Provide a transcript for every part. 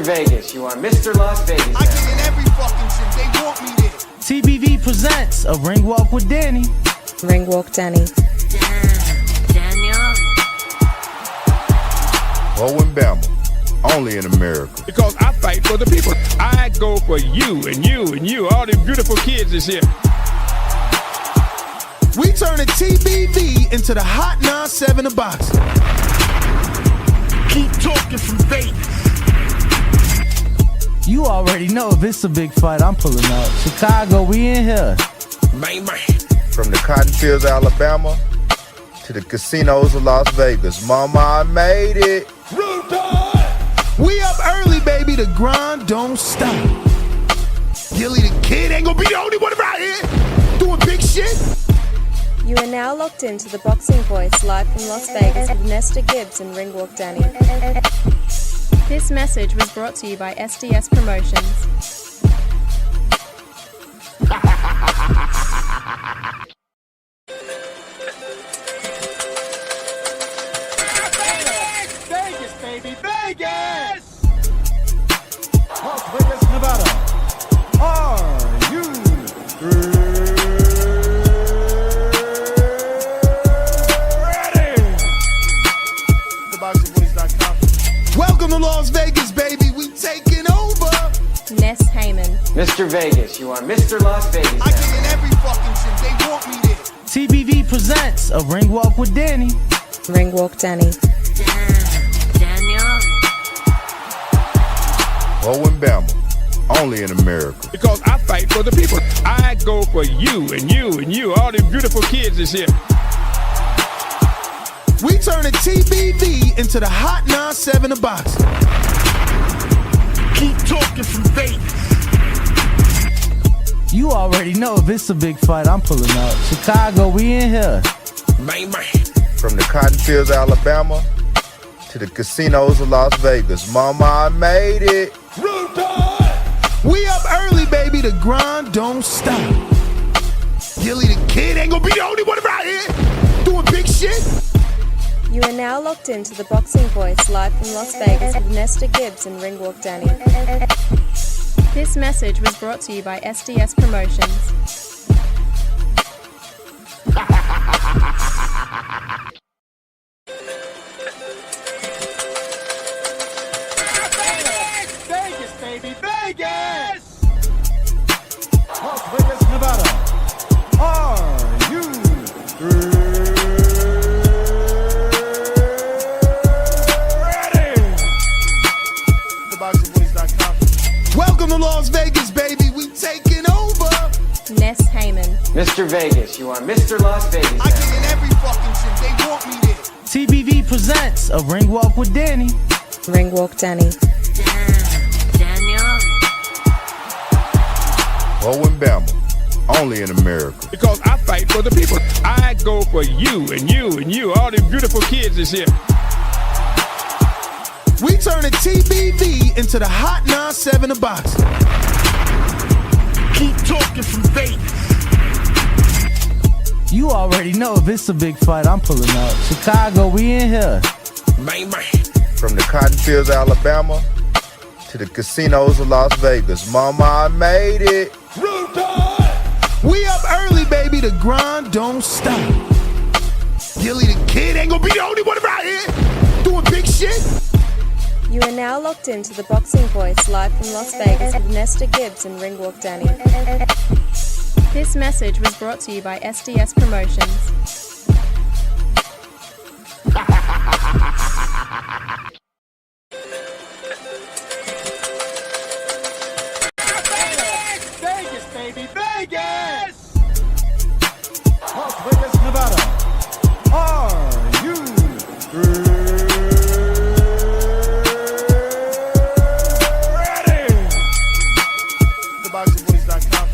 Vegas, you are Mr. Las Vegas. I get in every fucking shit, they want me there. TBV presents a Ring Walk with Danny. Ring Walk Danny. Daniel. Owen Bama, only in America. Because I fight for the people. I go for you and you and you. All these beautiful kids is here. We turn a TBV into the hot 9-7 of boxing. Keep talking from Vegas. You already know if it's a big fight, I'm pulling up. Chicago, we in here. Man. From the cotton fields of Alabama to the casinos of Las Vegas. Mama, I made it. We up early, baby. The grind don't stop. Gilly the Kid ain't gonna be the only one around here doing big shit. You are now locked into the Boxing Voice live from Las Vegas with Nesta Gibbs and Ring Walk Danny. This message was brought to you by SDS Promotions. Vegas, baby, Vegas! Las Vegas, Nevada. Are you ready? TheBoxingVoice.com. Welcome to Las Vegas, baby. We taking over. Ness Heyman. Mr. Vegas, you are Mr. Las Vegas. I get in every fucking shit, they want me there. TBV presents a Ring Walk with Danny. Ring Walk Danny. Daniel. Owen Bama, only in America. Because I fight for the people. I go for you and you and you. All these beautiful kids is here. We turn a TBV into the hot 9-7 of boxing. Keep talking from Vegas. You already know if it's a big fight, I'm pulling up. Chicago, we in here. Man. From the cotton fields of Alabama to the casinos of Las Vegas. Mama, I made it. We up early, baby. The grind don't stop. Gilly the Kid ain't gonna be the only one around here doing big shit. You are now locked into the Boxing Voice live from Las Vegas with Nesta Gibbs and Ring Walk Danny. This message was brought to you by SDS Promotions. Vegas, baby, Vegas! Las Vegas, Nevada. Are you ready? TheBoxingVoice.com. Welcome to Las Vegas, baby. We taking over. Ness Heyman. Mr. Vegas, you are Mr. Las Vegas. I get in every fucking shit, they want me there. TBV presents a Ring Walk with Danny. Ring Walk Danny. Daniel. Owen Bama, only in America. Because I fight for the people. I go for you and you and you. All these beautiful kids is here. We turn a TBV into the hot 9-7 of boxing. Keep talking from Vegas. You already know if it's a big fight, I'm pulling up. Chicago, we in here. Man. From the cotton fields of Alabama to the casinos of Las Vegas. Mama, I made it. We up early, baby. The grind don't stop. Gilly the Kid ain't gonna be the only one around here doing big shit. You are now locked into the Boxing Voice live from Las Vegas with Nesta Gibbs and Ring Walk Danny. This message was brought to you by SDS Promotions. Vegas, baby, Vegas! Las Vegas, Nevada. Are you ready? TheBoxingVoice.com.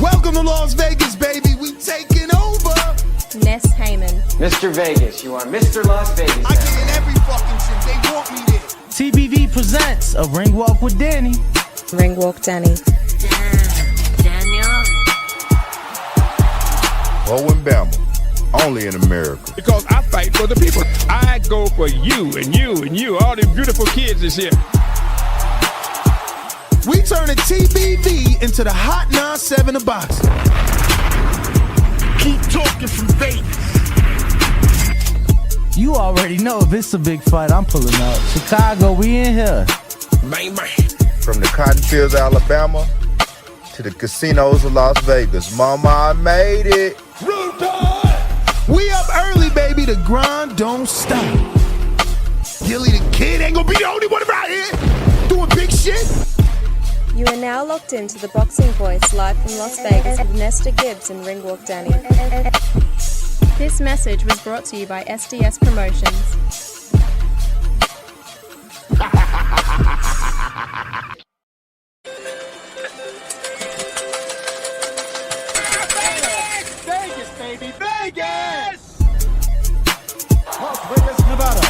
Welcome to Las Vegas, baby. We taking over. Ness Heyman. Mr. Vegas, you are Mr. Las Vegas. I get in every fucking shit, they want me there. TBV presents a Ring Walk with Danny. Ring Walk Danny. Daniel. Owen Bama, only in America. Because I fight for the people. I go for you and you and you. All these beautiful kids is here. We turning TBV into the hot 9-7 of boxing. Keep talking from Vegas. You already know if it's a big fight, I'm pulling up. Chicago, we in here. Man. From the cotton fields of Alabama to the casinos of Las Vegas. Mama, I made it. We up early, baby. The grind don't stop. Gilly the Kid ain't gonna be the only one around here doing big shit. You are now locked into the Boxing Voice live from Las Vegas with Nesta Gibbs and Ringwalk Danny. This message was brought to you by SDS Promotions. Vegas, baby, Vegas! Las Vegas, Nevada.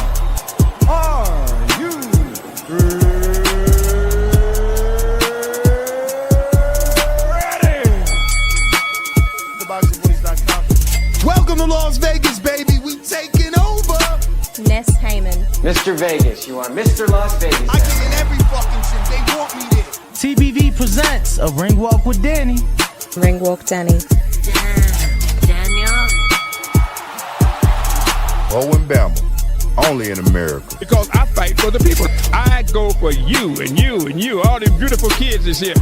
Are you ready? TheBoxingVoice.com. Welcome to Las Vegas, baby. We taking over. Ness Heyman. Mr. Vegas, you are Mr. Las Vegas. I get in every fucking shit. They want me there. TBV presents a ring walk with Danny. Ringwalk Danny. Daniel. Owen Bama. Only in America. Because I fight for the people. I go for you and you and you. All them beautiful kids is here.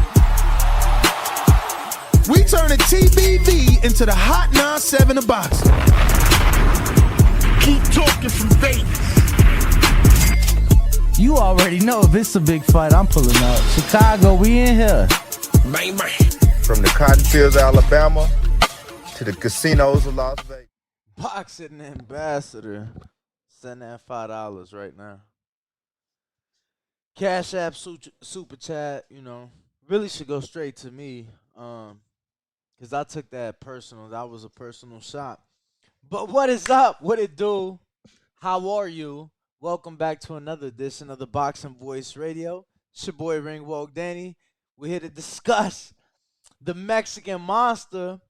We turning TBV into the hot 9-7 of boxing. Keep talking from Vegas. You already know if it's a big fight, I'm pulling up. Chicago, we in here. Man. From the cotton fields of Alabama to the casinos of Las Vegas. Boxing ambassador. Send that $5 right now. Cash App, super chat, really should go straight to me. Because I took that personal. That was a personal shot. But what is up? What it do? How are you? Welcome back to another edition of the Boxing Voice Radio. It's your boy Ringwalk Danny. We're here to discuss the Mexican Monster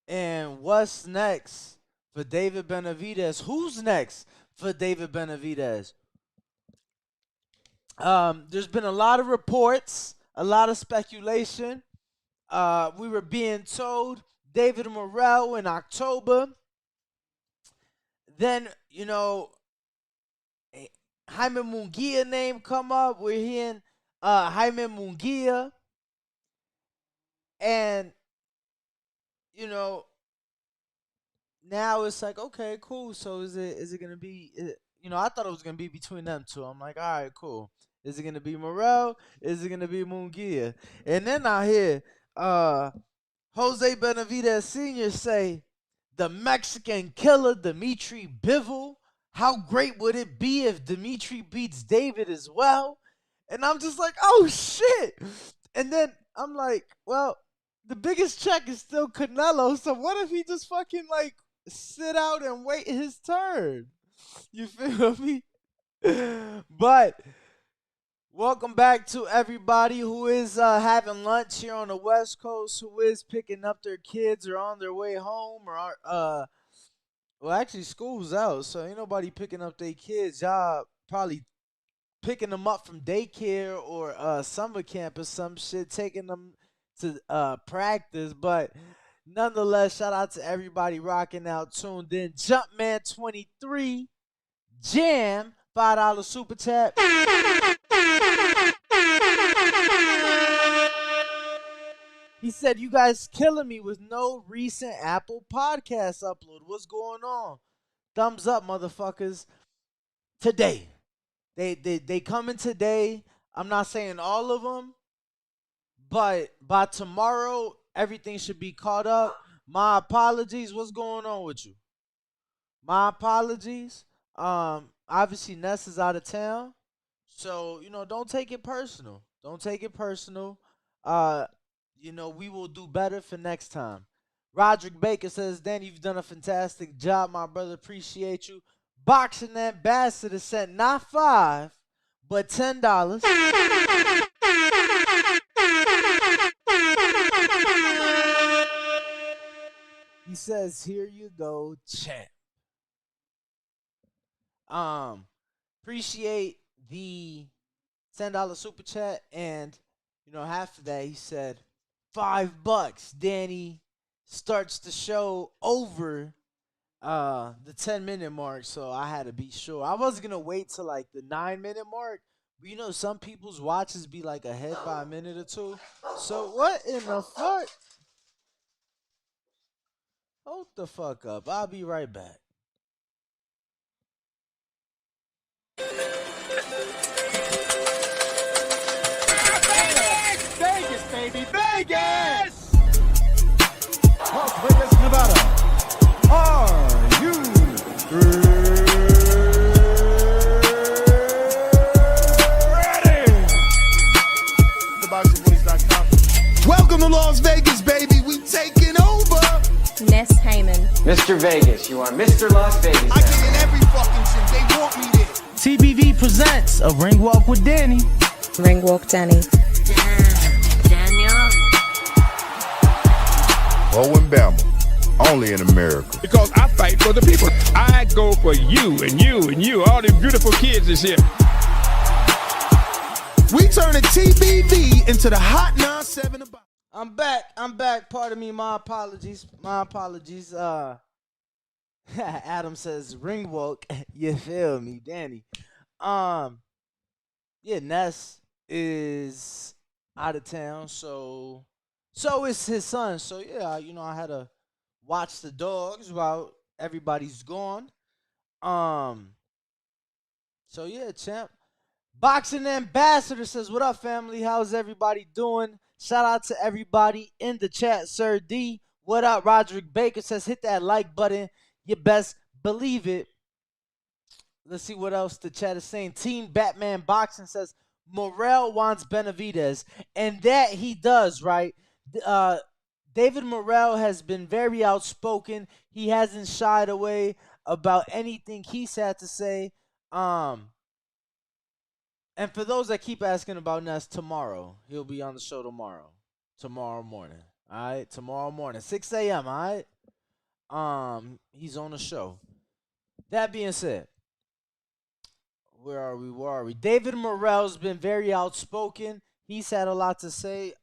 and what's next for David Benavidez. Who's next for David Benavidez? There's been a lot of reports, a lot of speculation. We were being told David Morrell in October. Then, Jaime Munguia name come up. We're hearing Jaime Munguia. And, now it's like, okay, cool. So is it going to be, I thought it was going to be between them two. I'm like, all right, cool. Is it going to be Morrell? Is it going to be Munguia? And then I hear Jose Benavidez Sr. say, the Mexican killer, Dimitri Bivol. How great would it be if Dimitri beats David as well? And I'm just like, oh, shit. And then I'm like, well, the biggest check is still Canelo. So what if he just fucking, sit out and wait his turn? You feel me? But welcome back to everybody who is having lunch here on the West Coast, who is picking up their kids or on their way home, or well, actually, school's out, so ain't nobody picking up their kids. Y'all probably picking them up from daycare or summer camp or some shit, taking them to practice. But nonetheless, shout out to everybody rocking out, tuned in. Jumpman23, Jam, $5 super chat. He said, you guys killing me with no recent Apple Podcast upload. What's going on? Thumbs up, motherfuckers. Today. They coming today. I'm not saying all of them, but by tomorrow, everything should be caught up. My apologies. What's going on with you? My apologies. Obviously, Ness is out of town. So, don't take it personal. Don't take it personal. We will do better for next time. Roderick Baker says, Danny, you've done a fantastic job, my brother. Appreciate you. Boxing Ambassador sent not $5, but $10. He says, here you go, champ. Appreciate the $10 super chat, and After that he said $5. Danny starts the show over the 10-minute mark, so I had to be sure. I wasn't gonna wait till like the 9-minute mark, but some people's watches be like ahead by a minute or two. So what in the fuck? Hold the fuck up. I'll be right back. Vegas, baby, Vegas! Las Vegas, Nevada. Are you ready? TheBoxingVoice.com. Welcome to Las Vegas, baby. We taking over. Ness Heyman. Mr. Vegas, you are Mr. Las Vegas. I get in every fucking shit. They want me there. TBV presents a ring walk with Danny. Ringwalk Danny. Daniel. Owen Bama, only in America. Because I fight for the people. I go for you and you and you. All them beautiful kids is here. We turning TBV into the Hot 97 about. I'm back. Pardon me. My apologies. Adam says ring walk. You feel me, Danny? Yeah, Ness is out of town, so is his son. So yeah, I had to watch the dogs while everybody's gone. So yeah, champ. Boxing Ambassador says, "What up, family? How's everybody doing?" Shout out to everybody in the chat. Sir D, what up? Roderick Baker says, "Hit that like button. You best believe it." Let's see what else the chat is saying. Team Batman Boxing says, Morrell wants Benavidez. And that he does, right? David Morrell has been very outspoken. He hasn't shied away about anything he's had to say. And for those that keep asking about Ness, tomorrow, he'll be on the show tomorrow. Tomorrow morning. All right? Tomorrow morning. 6 a.m., all right? He's on the show. That being said, where are we? David Morrell's been very outspoken. He's had a lot to say.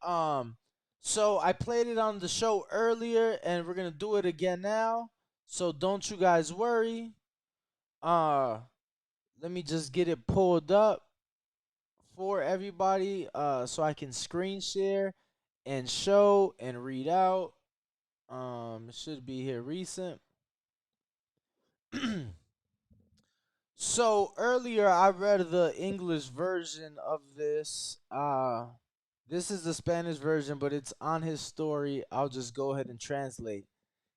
So I played it on the show earlier, and we're gonna do it again now. So don't you guys worry. Let me just get it pulled up for everybody, so I can screen share and show and read out. It should be here recent. So earlier I read the English version of this. This is the Spanish version, but it's on his story. I'll just go ahead and translate.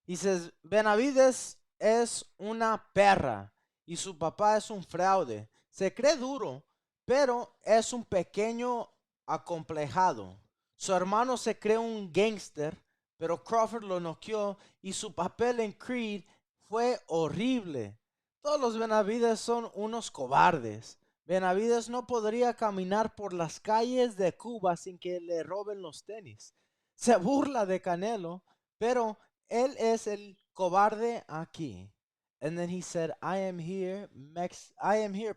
He says, Benavidez es una perra y su papá es un fraude. Se cree duro, pero es un pequeño acomplejado. Su hermano se cree un gangster, pero Crawford lo noqueó y su papel en Creed fue horrible. Todos los Benavidez son unos cobardes. Benavidez no podría caminar por las calles de Cuba sin que le roben los tenis. Se burla de Canelo, pero él es el cobarde aquí. And then he said, I am here,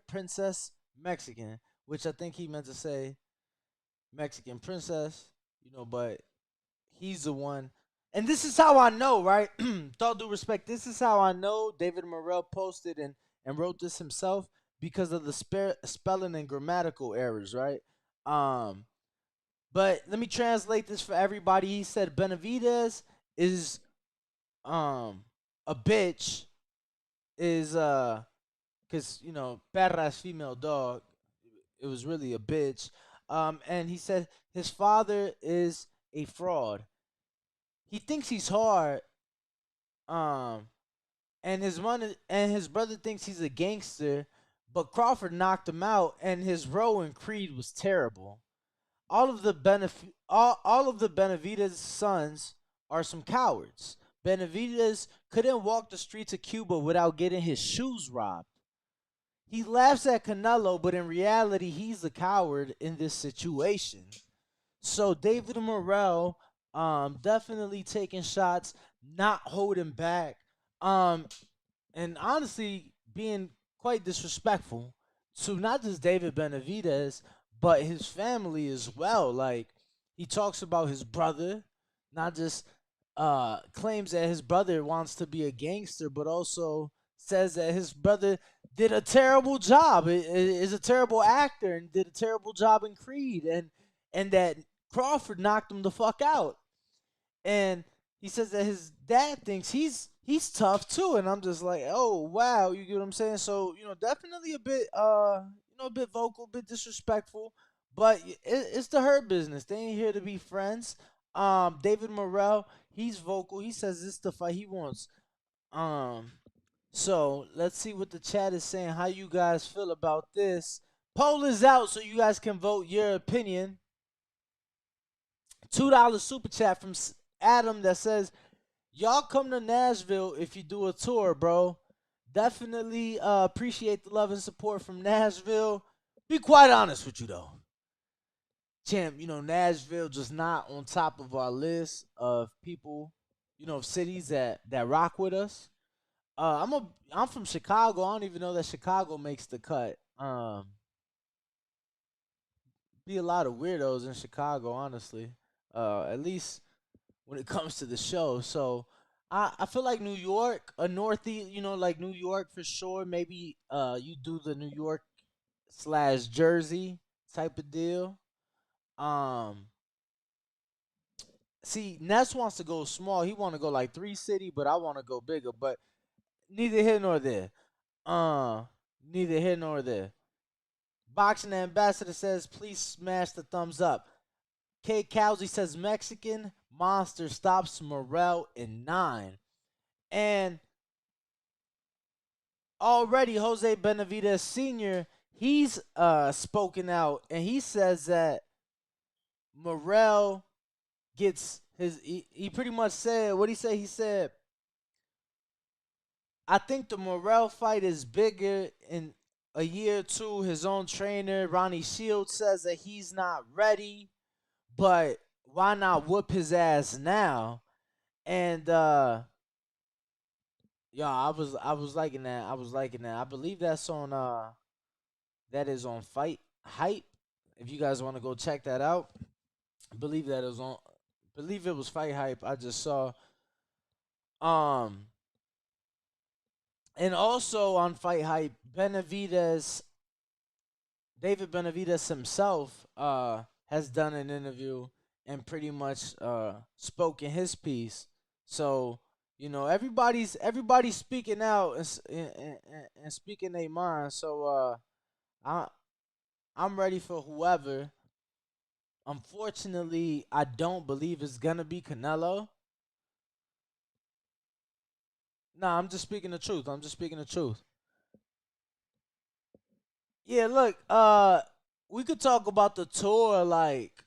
Princess Mexican, which I think he meant to say Mexican princess, but he's the one. And this is how I know, right? With all due respect, this is how I know David Morrell posted and wrote this himself because of the spelling and grammatical errors, right? But let me translate this for everybody. He said Benavidez is a bitch, is because perra is female dog. It was really a bitch. And he said his father is a fraud. He thinks he's hard, and his brother thinks he's a gangster, but Crawford knocked him out, and his role in Creed was terrible. All of the Benavidez sons are some cowards. Benavidez couldn't walk the streets of Cuba without getting his shoes robbed. He laughs at Canelo, but in reality, he's a coward in this situation. So David Morrell, definitely taking shots, not holding back, and honestly being quite disrespectful to not just David Benavidez, but his family as well. Like, he talks about his brother, not just claims that his brother wants to be a gangster, but also says that his brother did a terrible job, is a terrible actor, and did a terrible job in Creed, and that Crawford knocked him the fuck out. And he says that his dad thinks he's tough too, and I'm just like, oh wow, you get what I'm saying? So definitely a bit a bit vocal, a bit disrespectful, but it's the Hurt Business. They ain't here to be friends. David Morrell, he's vocal. He says this is the fight he wants. So let's see what the chat is saying. How you guys feel about this? Poll is out, so you guys can vote your opinion. $2 super chat from Adam that says, y'all come to Nashville if you do a tour, bro. Definitely appreciate the love and support from Nashville. Be quite honest with you, though. Champ, Nashville just not on top of our list of people, of cities that rock with us. I'm from Chicago. I don't even know that Chicago makes the cut. Be a lot of weirdos in Chicago, honestly. At least when it comes to the show. So I feel like New York, a Northeast, like New York for sure. Maybe you do the New York / Jersey type of deal. See, Ness wants to go small. He want to go like 3-city, but I want to go bigger. But neither here nor there. Neither here nor there. Boxing Ambassador says, please smash the thumbs up. K. Cowsey says, Mexican Monster stops Morrell in 9. And already Jose Benavidez Sr., he's spoken out, and he says that Morrell gets he pretty much said, what he say? He said, I think the Morrell fight is bigger in a year or two. His own trainer, Ronnie Shields, says that he's not ready, but why not whoop his ass now? And I was liking that. I believe that's on that is on Fight Hype. If you guys want to go check that out, I believe it was Fight Hype. I just saw. And also on Fight Hype, David Benavidez himself has done an interview and pretty much spoken his piece. So everybody's speaking out and speaking their mind. So I'm ready for whoever. Unfortunately, I don't believe it's gonna be Canelo. Nah, I'm just speaking the truth. Yeah, look, we could talk about the tour like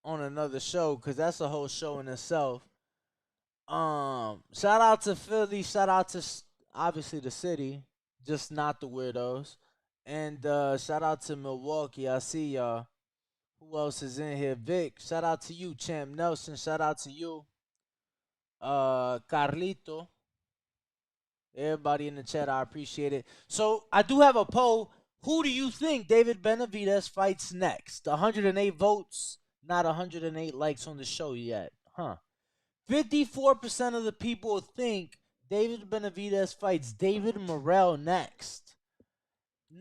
on another show, because that's a whole show in itself. Shout out to Philly, shout out to obviously the city, just not the weirdos. And shout out to Milwaukee. I see y'all. Who else is in here? Vic, shout out to you. Champ Nelson, shout out to you. Carlito. Everybody in the chat, I appreciate it. So I do have a poll. Who do you think David Benavidez fights next? 108 votes, not 108 likes on the show yet. 54% of the people think David Benavidez fights David Morrell next.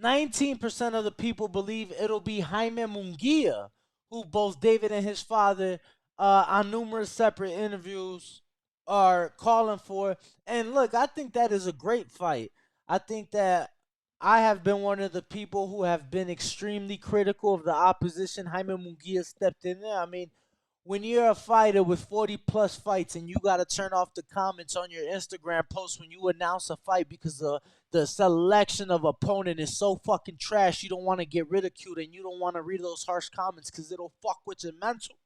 19% of the people believe it'll be Jaime Munguia, who both David and his father on numerous separate interviews are calling for. And look, I think that is a great fight. I think that I have been one of the people who have been extremely critical of the opposition. Jaime Munguia stepped in there. I mean, when you're a fighter with 40 plus fights and you got to turn off the comments on your Instagram post when you announce a fight because the selection of opponent is so fucking trash, you don't want to get ridiculed and you don't want to read those harsh comments because it'll fuck with your mental.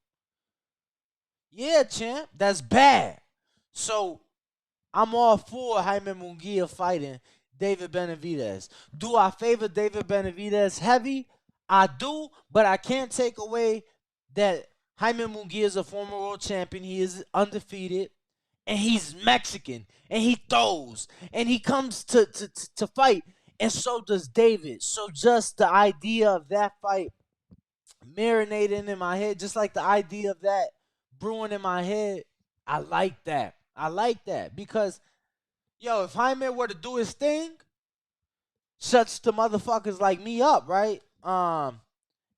Yeah, champ, that's bad. So I'm all for Jaime Munguia fighting David Benavidez. Do I favor David Benavidez heavy? I do, but I can't take away that Jaime Munguia is a former world champion. He is undefeated, and he's Mexican, and he throws, and he comes to fight, and so does David. So just the idea of that fight marinating in my head, just like the idea of that brewing in my head. I like that. I like that because, yo, if Jaime were to do his thing, shuts the motherfuckers like me up, right? And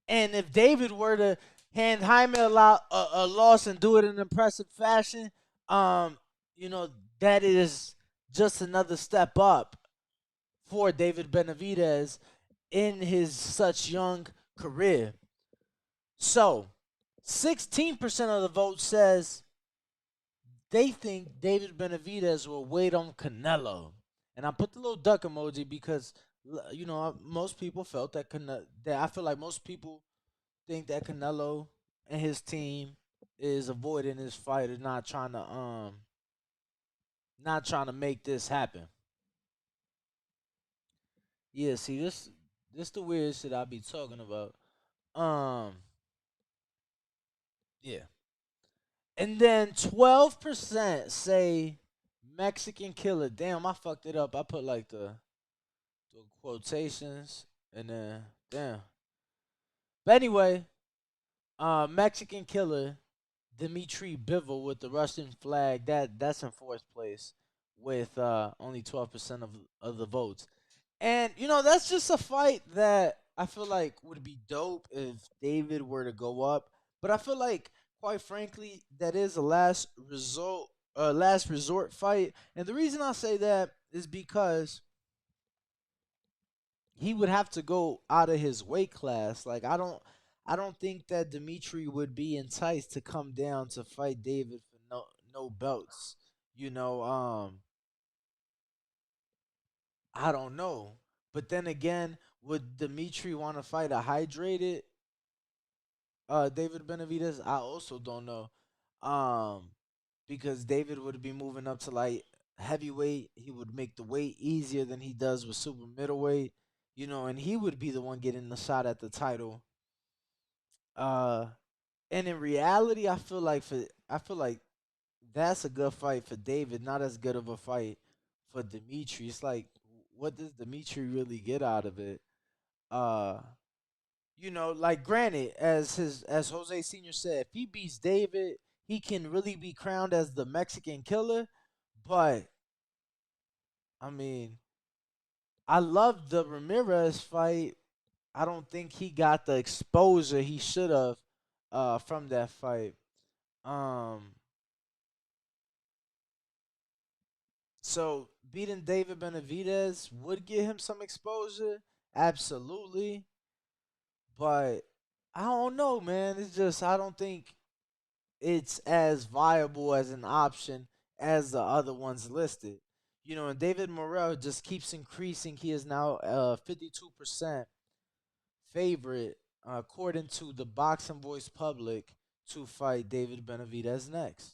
if David were to hand Jaime a loss and do it in an impressive fashion, you know, that is just another step up for David Benavidez in his such young career. So, 16% of the vote says they think David Benavidez will wait on Canelo. And I put the little duck emoji because, you know, most people felt that I feel like most people think that Canelo and his team is avoiding this fight and not trying to make this happen. Yeah, see, this the weird shit I be talking about. Yeah. And then 12% say Mexican killer. Damn, I fucked it up. I put like the quotations and then damn. But anyway, Mexican killer Dmitry Bivol with the Russian flag. That's in fourth place with only 12% of the votes. And you know, that's just a fight that I feel like would be dope if David were to go up. But I feel like, quite frankly, that is a last resort fight. And the reason I say that is because he would have to go out of his weight class. Like I don't think that Dimitri would be enticed to come down to fight David for no belts. You know, I don't know. But then again, would Dimitri want to fight a hydrated David Benavidez? I also don't know. Because David would be moving up to like heavyweight. He would make the weight easier than he does with super middleweight. You know, and he would be the one getting the shot at the title. And in reality, I feel like that's a good fight for David, not as good of a fight for Dimitri. It's like, what does Dimitri really get out of it? Uh, you know, like granted, as Jose Senior said, if he beats David, he can really be crowned as the Mexican killer. But I mean, I love the Ramirez fight. I don't think he got the exposure he should have from that fight. Um, so beating David Benavidez would get him some exposure, absolutely. But I don't know, man. It's just I don't think it's as viable as an option as the other ones listed. You know, and David Morrell just keeps increasing. He is now 52% favorite, according to the Boxing Voice Public, to fight David Benavidez next.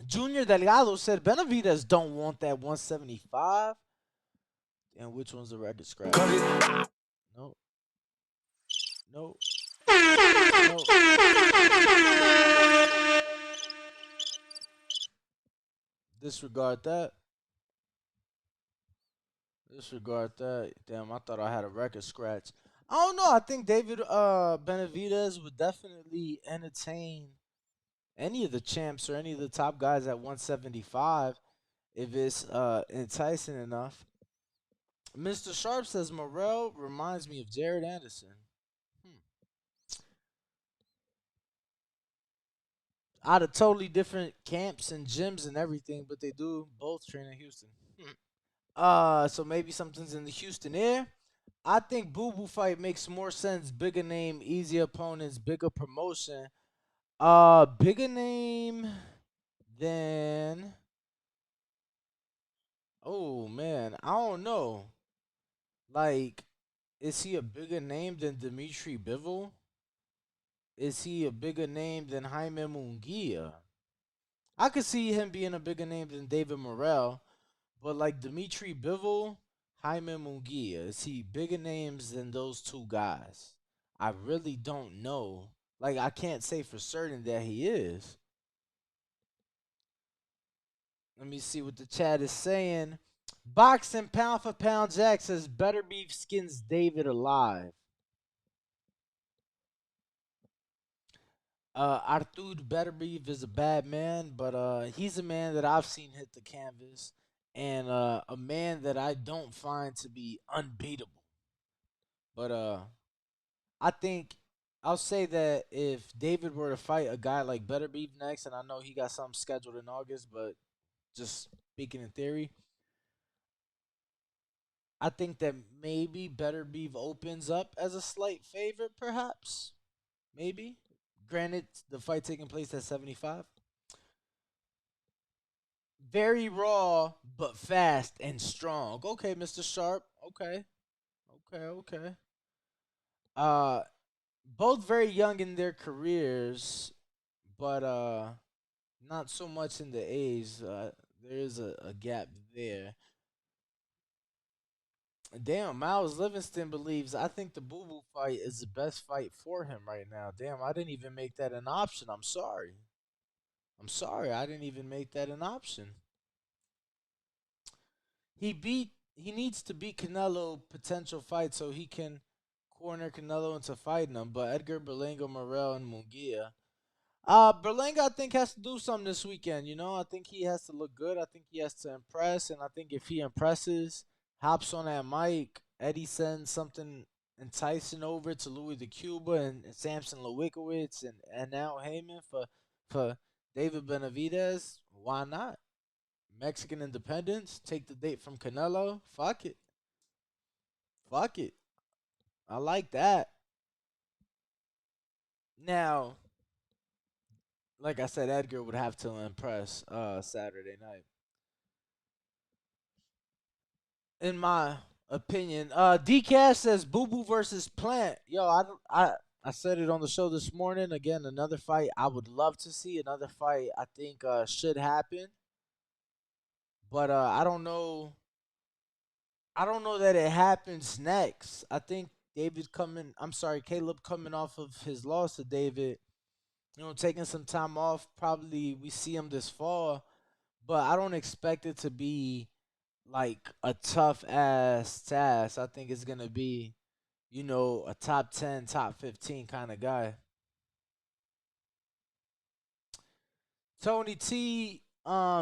Junior Delgado said Benavidez don't want that 175. And which one's the record scratch? No. No. No. Disregard that. Disregard that. Damn, I thought I had a record scratch. I don't know. I think David Benavidez would definitely entertain any of the champs or any of the top guys at 175 if it's enticing enough. Mr. Sharp says Morrell reminds me of Jared Anderson. Out of totally different camps and gyms and everything, but they do both train in Houston. So maybe something's in the Houston air. I think Boo Boo fight makes more sense. Bigger name, easier opponents, bigger promotion. Bigger name than. Oh man, I don't know. Like, is he a bigger name than Dmitry Bivol? Is he a bigger name than Jaime Munguia? I could see him being a bigger name than David Morrell, but like Dmitry Bivol, Jaime Munguia, is he bigger names than those two guys? I really don't know. Like, I can't say for certain that he is. Let me see what the chat is saying. Boxing pound for pound Jack says better beef skins David alive. Artur Beterbiev is a bad man, but he's a man that I've seen hit the canvas, and a man that I don't find to be unbeatable. But I think I'll say that if David were to fight a guy like Beterbiev next, and I know he got something scheduled in August, but just speaking in theory, I think that maybe Beterbiev opens up as a slight favorite, perhaps. Maybe. Granted, the fight taking place at 75. Very raw, but fast and strong. Okay, Mr. Sharp. Okay. Okay. Uh, both very young in their careers, but not so much in the age. There is a gap there. Damn, Miles Livingston believes I think the Boo Boo fight is the best fight for him right now. Damn, I didn't even make that an option. I'm sorry. I didn't even make that an option. He needs to beat Canelo potential fight so he can corner Canelo into fighting him. But Edgar Berlanga, Morrell, and Munguia. Berlanga, I think, has to do something this weekend. You know, I think he has to look good. I think he has to impress, and I think if he impresses, hops on that mic, Eddie sends something enticing over to Louis the Cuba and Samson Lewikowicz and now Heyman for David Benavidez. Why not? Mexican independence. Take the date from Canelo. Fuck it. I like that. Now, like I said, Edgar would have to impress Saturday night. In my opinion. DCash says Boo Boo versus Plant. Yo, I said it on the show this morning. Again, another fight I would love to see. Another fight I think should happen. But I don't know. I don't know that it happens next. I think Caleb coming off of his loss to David, taking some time off. Probably we see him this fall, but I don't expect it to be like a tough ass task. I think it's gonna be, a top 10, top 15 kind of guy. Tony T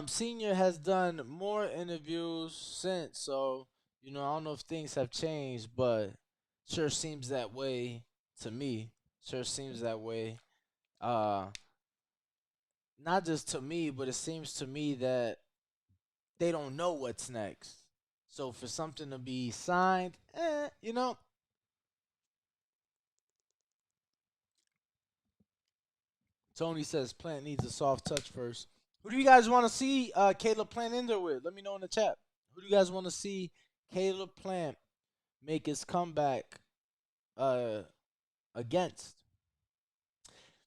Senior has done more interviews since, so I don't know if things have changed, but sure seems that way to me. Sure seems that way. Uh Not just to me, but it seems to me that they don't know what's next. So for something to be signed, Tony says Plant needs a soft touch first. Who do you guys want to see Caleb Plant in there with? Let me know in the chat. Who do you guys want to see Caleb Plant make his comeback against?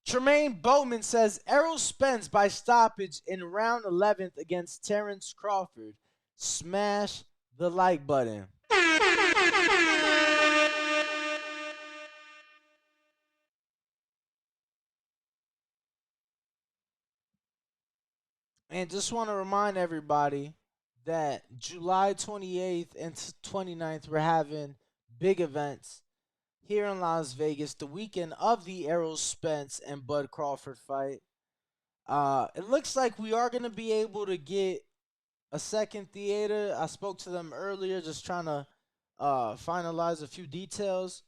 Tremaine Bowman says Errol Spence by stoppage in round 11th against Terrence Crawford. Smash the like button. And just want to remind everybody that July 28th and 29th, we're having big events here in Las Vegas, the weekend of the Errol Spence and Bud Crawford fight. It looks like we are going to be able to get a second theater. I spoke to them earlier, just trying to finalize a few details,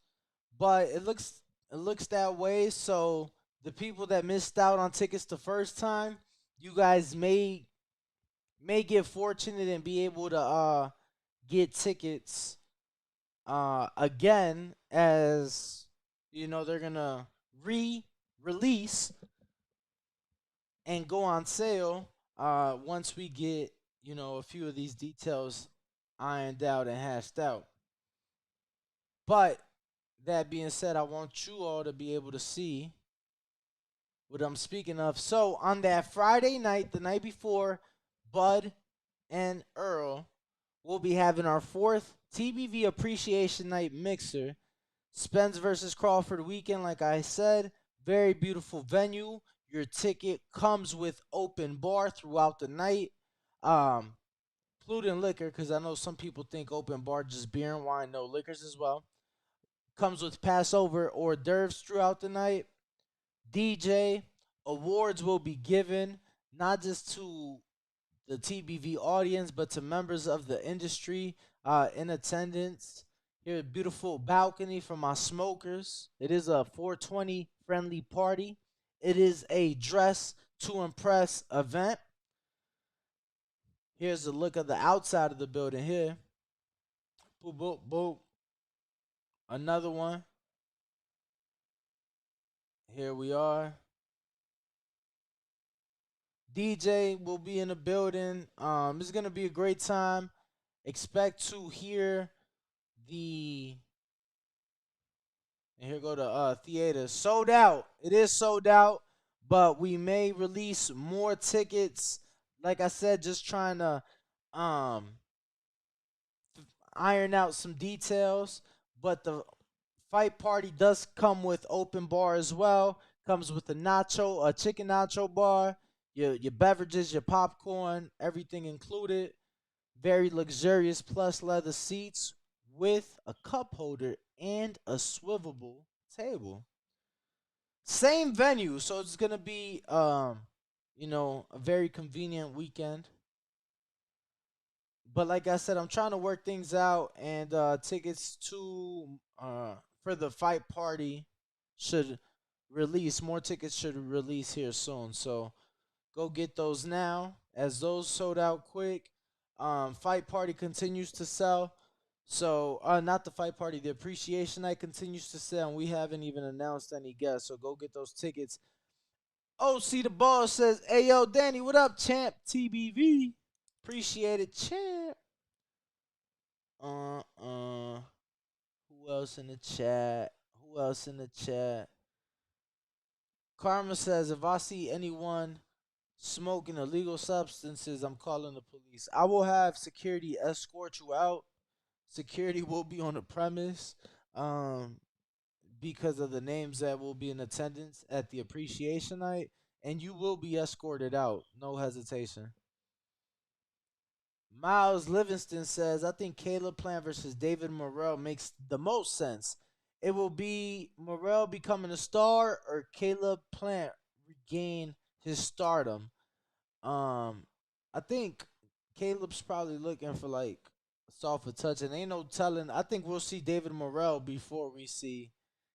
but it looks that way. So the people that missed out on tickets the first time, you guys may get fortunate and be able to get tickets again, as they're gonna re-release and go on sale once we get a few of these details ironed out and hashed out. But that being said, I want you all to be able to see what I'm speaking of. So on that Friday night, the night before Bud and Earl, we'll be having our fourth TBV Appreciation Night mixer. Spence versus Crawford weekend, like I said. Very beautiful venue. Your ticket comes with open bar throughout the night. Including liquor, because I know some people think open bar just beer and wine. No, liquors as well. Comes with Passover hors d'oeuvres throughout the night. DJ. Awards will be given not just to the TBV audience, but to members of the industry in attendance. Here, a beautiful balcony for my smokers. It is a 420 friendly party. It is a dress to impress event. Here's a look of the outside of the building here. Boop, boop, boop. Another one. Here we are. DJ will be in the building. It's gonna be a great time. Expect to hear the and here go the theater sold out. It is sold out, but we may release more tickets. Like I said, just trying to iron out some details. But the fight party does come with open bar as well. Comes with a chicken nacho bar, your beverages, your popcorn, everything included. Very luxurious plush leather seats with a cup holder and a swivelable table. Same venue, so it's gonna be a very convenient weekend. But like I said, I'm trying to work things out, and tickets to for the fight party should release. More tickets should release here soon, so go get those now, as those sold out quick. Fight party continues to sell. So, not the fight party, the appreciation night continues to sell, and we haven't even announced any guests. So go get those tickets. OC the Ball says, "Hey yo, Danny, what up, champ? TBV, appreciate it, champ." Who else in the chat? Who else in the chat? Karma says, "If I see anyone smoking illegal substances, I'm calling the police. I will have security escort you out. Security will be on the premise because of the names that will be in attendance at the appreciation night, and you will be escorted out. No hesitation." Miles Livingston says, "I think Caleb Plant versus David Morrell makes the most sense. It will be Morrell becoming a star or Caleb Plant regain his stardom." I think Caleb's probably looking for like a softer touch, and ain't no telling. I think we'll see David Morrell before we see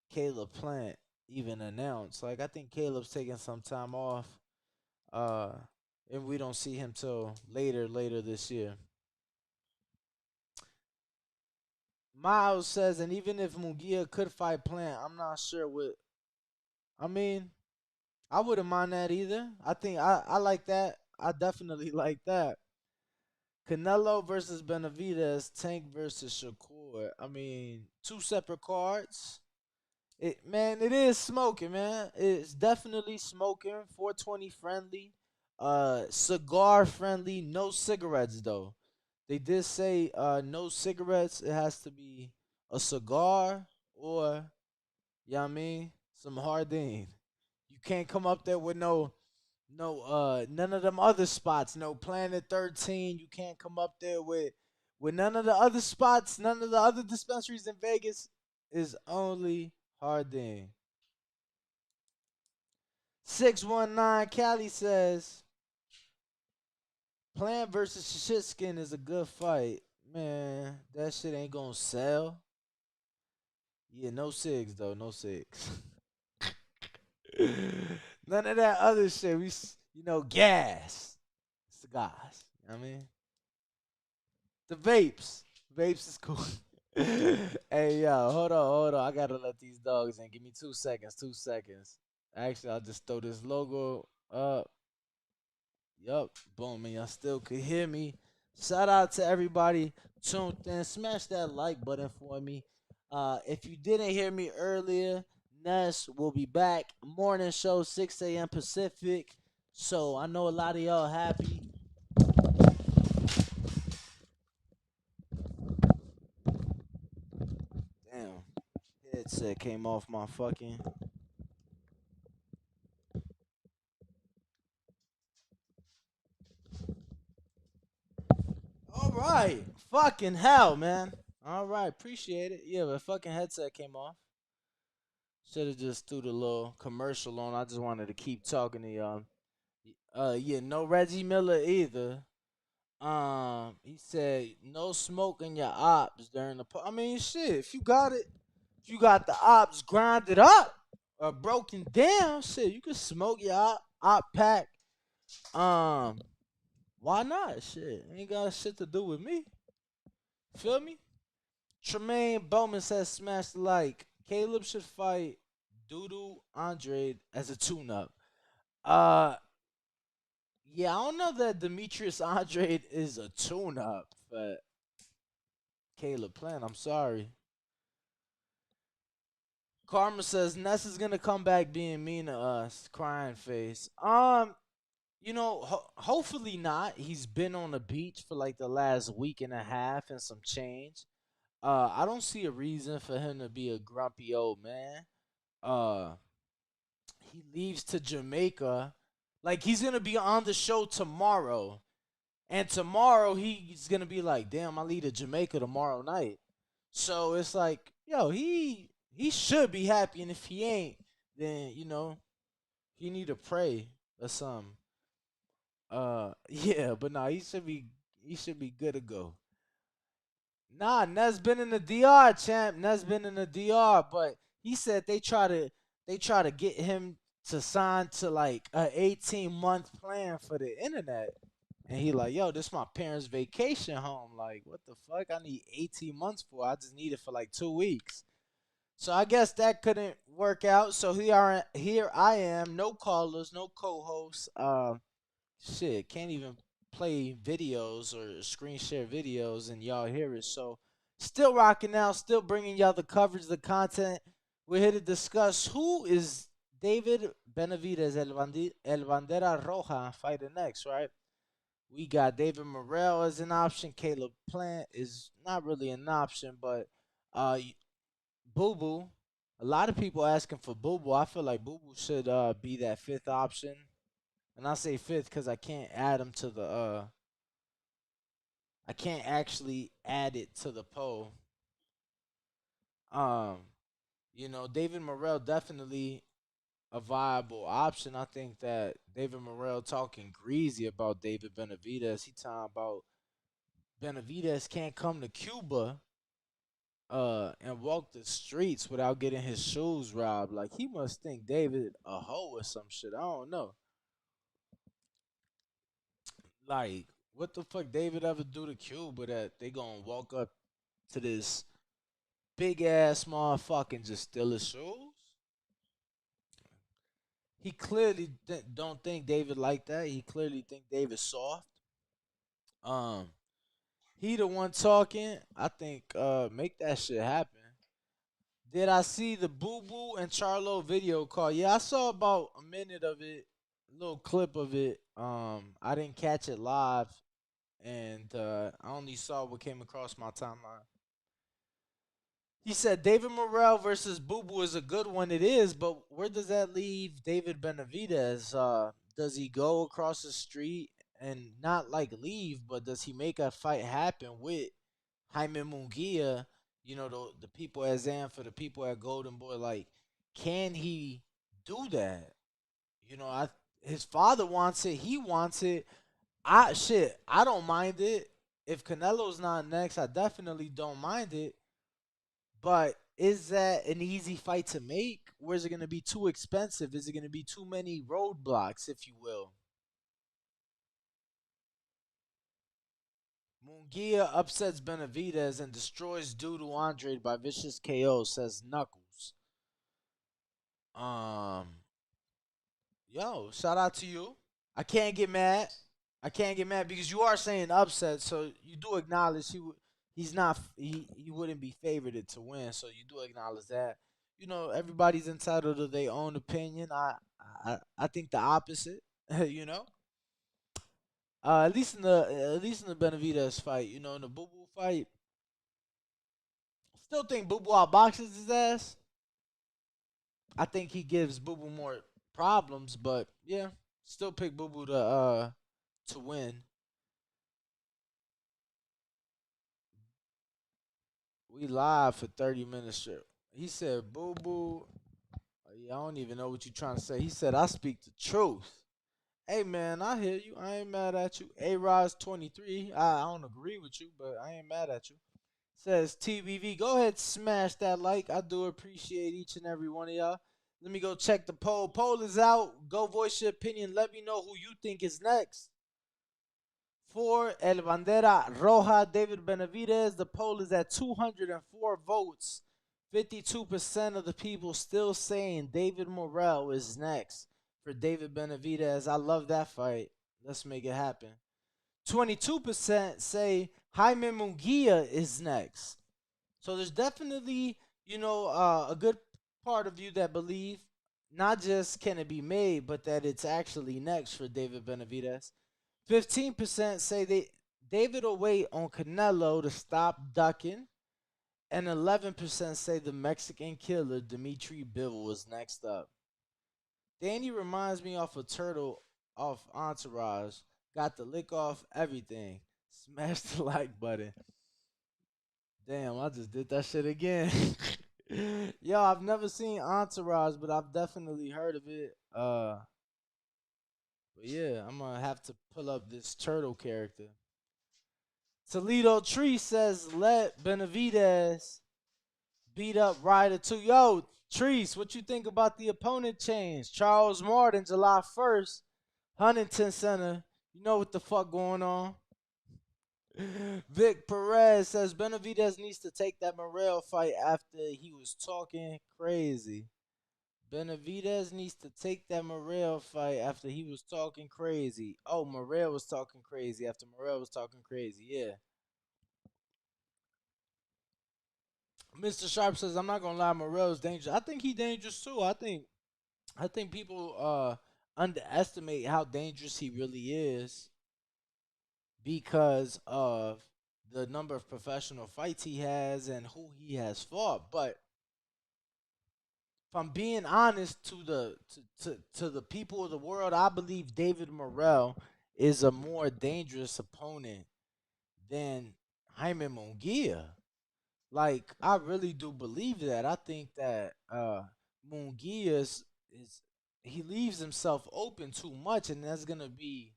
Caleb Plant even announced. Like, I think Caleb's taking some time off, and we don't see him till later this year. Miles says, "And even if Munguia could fight Plant, I'm not sure what. I mean, I wouldn't mind that either. I think I like that. I definitely like that. Canelo versus Benavidez, Tank versus Shakur. I mean, two separate cards. It is smoking, man. It's definitely smoking. 420 friendly, cigar friendly. No cigarettes though. They did say no cigarettes. It has to be a cigar or, you know what I mean, some Hardin. You can't come up there with none of them other spots. No Planet 13. You can't come up there with none of the other spots. None of the other dispensaries in Vegas. Is only Hardin. 619 Cali says, "Plant versus Shitskin is a good fight." Man, that shit ain't gonna sell. Yeah, no cigs though. No cigs. None of that other shit. Gas. Cigars. You know what I mean? The vapes. Vapes is cool. Hey, yo, hold on. I gotta let these dogs in. Give me 2 seconds. 2 seconds. Actually, I'll just throw this logo up. Yup. Boom, and y'all still could hear me. Shout out to everybody tuned in. Smash that like button for me. If you didn't hear me earlier, Ness will be back. Morning show, 6 a.m. Pacific. So I know a lot of y'all happy. Damn. Headset came off my fucking. All right. Fucking hell, man. All right. Appreciate it. Yeah, the fucking headset came off. Should have just threw the little commercial on. I just wanted to keep talking to y'all. Yeah, no Reggie Miller either. He said no smoking your ops during the. I mean, shit. If you got it, if you got the ops grinded up or broken down, shit, you can smoke your op pack. Why not? Shit, ain't got shit to do with me. Feel me? Tremaine Bowman says smash the like. Caleb should fight Doodoo Andre as a tune-up. Uh, yeah, I don't know that Demetrius Andrade is a tune-up, but Caleb Plant, I'm sorry. Karma says Ness is gonna come back being mean to us, crying face. Hopefully not. He's been on the beach for like the last week and a half and some change. I don't see a reason for him to be a grumpy old man. Uh, he leaves to Jamaica. Like he's gonna be on the show tomorrow. And tomorrow he's gonna be like, damn, I leave to Jamaica tomorrow night. So it's like, yo, he should be happy, and if he ain't, then he need to pray or something. Yeah, but nah, he should be good to go. Nah, Nez been in the DR, champ. Nez been in the DR, but he said they try to get him to sign to like a 18-month plan for the internet. And he like, yo, this my parents' vacation home. Like, what the fuck? I need 18 months for. I just need it for like 2 weeks. So I guess that couldn't work out. So here I am, no callers, no co-hosts. Shit, can't even play videos or screen share videos and y'all hear it. So still rocking out, still bringing y'all the coverage, the content. We're here to discuss who is David Benavidez, El Bandera Roja, fighting next, right? We got David Morrell as an option. Caleb Plant is not really an option, but Boo Boo. A lot of people asking for Boo Boo. I feel like Boo Boo should be that fifth option. And I say fifth because I can't add him to the I can't actually add it to the poll. Um, David Morrell definitely a viable option. I think that David Morrell talking greasy about David Benavidez. He talking about Benavidez can't come to Cuba and walk the streets without getting his shoes robbed. Like he must think David a hoe or some shit. I don't know. Like, what the fuck David ever do to Cuba that they gonna walk up to this big ass motherfucker and just steal his shoes? He clearly don't think David like that. He clearly think David's soft. Um, he the one talking. I think make that shit happen. Did I see the Boo Boo and Charlo video call? Yeah, I saw about a minute of it, a little clip of it. I didn't catch it live, and I only saw what came across my timeline. He said David Morrell versus Boo Boo is a good one. It is, but where does that leave David Benavidez? Does he go across the street and not like leave, but does he make a fight happen with Jaime Munguia? The people at Zanfa, the people at Golden Boy. Like, can he do that? His father wants it. He wants it. I don't mind it. If Canelo's not next, I definitely don't mind it. But is that an easy fight to make? Or is it going to be too expensive? Is it going to be too many roadblocks, if you will? Munguia upsets Benavidez and destroys Doodoo Andre by vicious KO, says Knuckles. Yo, shout out to you. I can't get mad. I can't get mad because you are saying upset, so you do acknowledge he wouldn't be favored to win, so you do acknowledge that. Everybody's entitled to their own opinion. I think the opposite. you know. At least in the Benavidez fight, in the Boo Boo fight, still think Boo Boo outboxes his ass. I think he gives Boo Boo more problems, but yeah, still pick Boo Boo to win. We live for 30 minutes straight. He said Boo Boo Yeah, I don't even know what you're trying to say. He said, I speak the truth. Hey, man, I hear you. I ain't mad at you. A-Rod's 23. I don't agree with you, but I ain't mad at you. Says TBV, go ahead, smash that like. I do appreciate each and every one of y'all. Let me go check the poll. Poll is out. Go voice your opinion. Let me know who you think is next. For El Bandera Roja, David Benavidez, the poll is at 204 votes. 52% of the people still saying David Morrell is next for David Benavidez. I love that fight. Let's make it happen. 22% say Jaime Munguia is next. So there's definitely, a good part of you that believe not just can it be made, but that it's actually next for David Benavidez. 15% say David will wait on Canelo to stop ducking. And 11% say the Mexican killer, Dimitri Bivol, is next up. Danny reminds me of a turtle off Entourage. Got the lick off everything. Smash the like button. Damn, I just did that shit again. Yo, I've never seen Entourage, but I've definitely heard of it. But yeah, I'm gonna have to pull up this turtle character. Toledo Tree says, let Benavidez beat up Ryder 2. Yo, Treese, what you think about the opponent change? Charles Martin, July 1st, Huntington Center. You know what the fuck going on. Vic Perez says Benavidez needs to take that Morrell fight after he was talking crazy. Benavidez needs to take that Morrell fight after he was talking crazy. Oh, Morrell was talking crazy after Morrell was talking crazy. Yeah. Mr. Sharp says, I'm not gonna lie, Morrell's dangerous. I think he dangerous too. I think people underestimate how dangerous he really is because of the number of professional fights he has and who he has fought. But if I'm being honest to the people of the world, I believe David Morrell is a more dangerous opponent than Jaime Munguia. Like, I really do believe that. I think that Munguia is he leaves himself open too much, and there's gonna be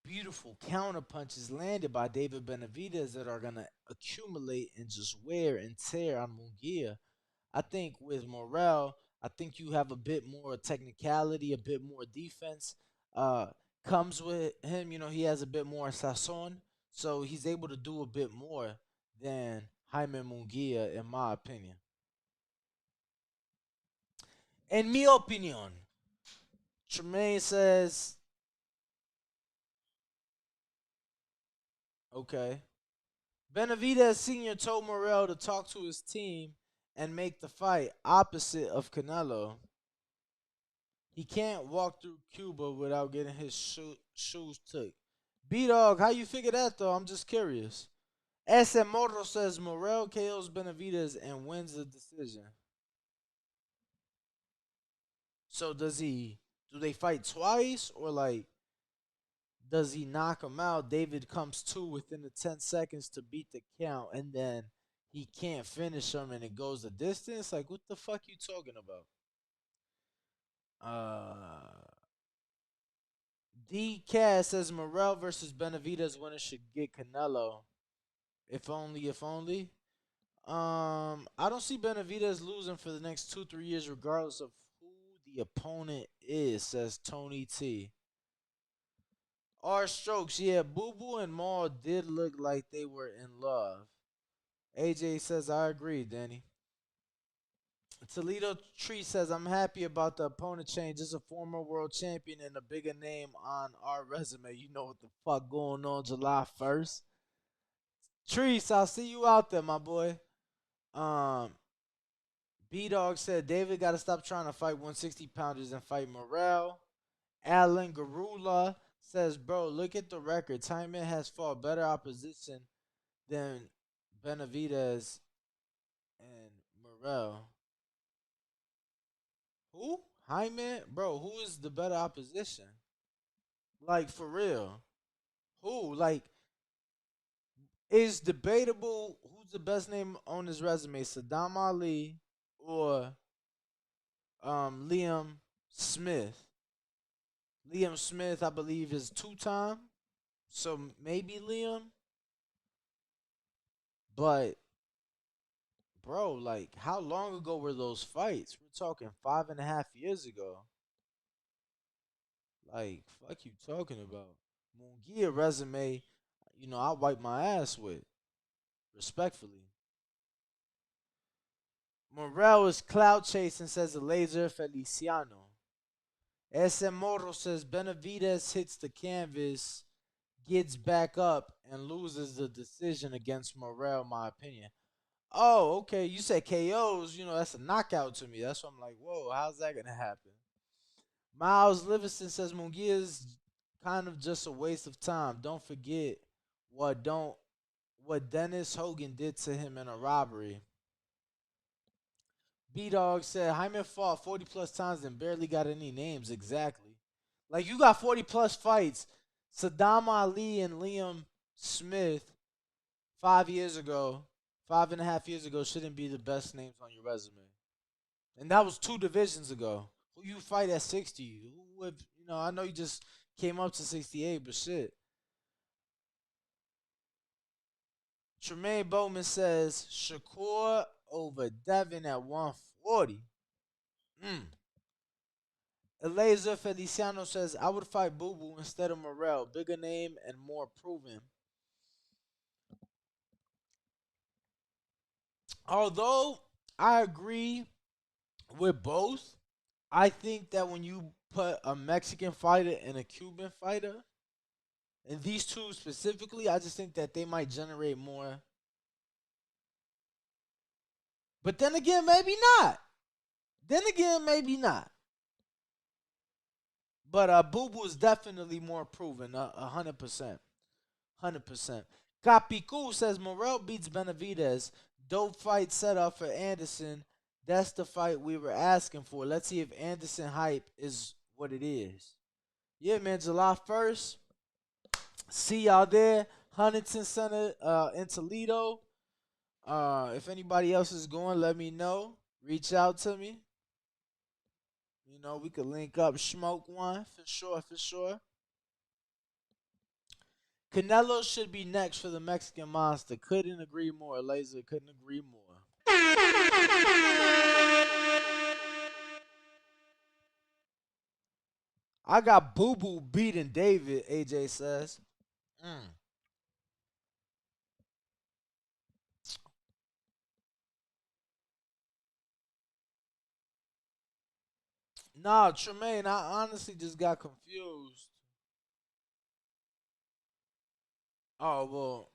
beautiful counter punches landed by David Benavidez that are gonna accumulate and just wear and tear on Munguia. I think with Morrell, I think you have a bit more technicality, a bit more defense. Comes with him, he has a bit more sazon, so he's able to do a bit more than Jaime Munguia, in my opinion. En mi opinion, Tremaine says, okay. Benavidez Sr. told Morrell to talk to his team and make the fight opposite of Canelo. He can't walk through Cuba without getting his shoes took. B-Dog, how you figure that, though? I'm just curious. S. Morro says Morrell KOs Benavidez and wins the decision. So do they fight twice, or does he knock him out? David comes to within the 10 seconds to beat the count, and then he can't finish him and it goes the distance? Like, what the fuck you talking about? D. Cass says Morrell versus Benavidez winner should get Canelo. If only, if only. I don't see Benavidez losing for the next 2-3 years, regardless of who the opponent is, says Tony T. R. Strokes, yeah, Boo Boo and Maul did look like they were in love. AJ says, I agree, Danny. Toledo Tree says, I'm happy about the opponent change. It's a former world champion and a bigger name on our resume. You know what the fuck going on July 1st. Trees, I'll see you out there, my boy. B-Dog said, David got to stop trying to fight 160-pounders and fight Morrell. Alan Garula says, bro, look at the record. Jaime has fought better opposition than Benavidez and Morrell. Who? Jaime? Bro, who is the better opposition? Like, for real. Who? Like, it's debatable who's the best name on his resume, Saddam Ali or Liam Smith. Liam Smith, I believe, is 2-time. So maybe Liam. But, bro, like, how long ago were those fights? We're talking 5.5 years ago. Like, fuck you talking about. Munguia resume, I wipe my ass with. Respectfully. Morrell is cloud chasing, says the laser Feliciano. SM Morro says Benavidez hits the canvas, gets back up, and loses the decision against Morrell, my opinion. Oh, okay. You said KOs, that's a knockout to me. That's why I'm like, whoa, how's that gonna happen? Miles Livingston says Munguia is kind of just a waste of time. Don't forget what Dennis Hogan did to him in a robbery. B-Dog said Hyman fought 40 plus times and barely got any names. Exactly. Like, you got 40 plus fights. Saddam Ali and Liam Smith 5 years ago, 5.5 years ago, shouldn't be the best names on your resume. And that was 2 divisions ago. Who you fight at 60? Who would, I know you just came up to 68, but shit. Tremaine Bowman says Shakur over Devin at 140. Eliezer Feliciano says, I would fight Boo Boo instead of Morrell. Bigger name and more proven. Although I agree with both, I think that when you put a Mexican fighter and a Cuban fighter, and these two specifically, I just think that they might generate more. But then again, maybe not. But Boo Boo is definitely more proven, 100%. 100%. Capicu says Morrell beats Benavidez. Dope fight set up for Anderson. That's the fight we were asking for. Let's see if Anderson hype is what it is. Yeah, man, July 1st. See y'all there. Huntington Center in Toledo. If anybody else is going, let me know. Reach out to me. We could link up, smoke one, for sure. Canelo should be next for the Mexican Monster. Couldn't agree more, Laser. Couldn't agree more. I got Boo Boo beating David, AJ says. Nah, Tremaine, I honestly just got confused. Oh, well,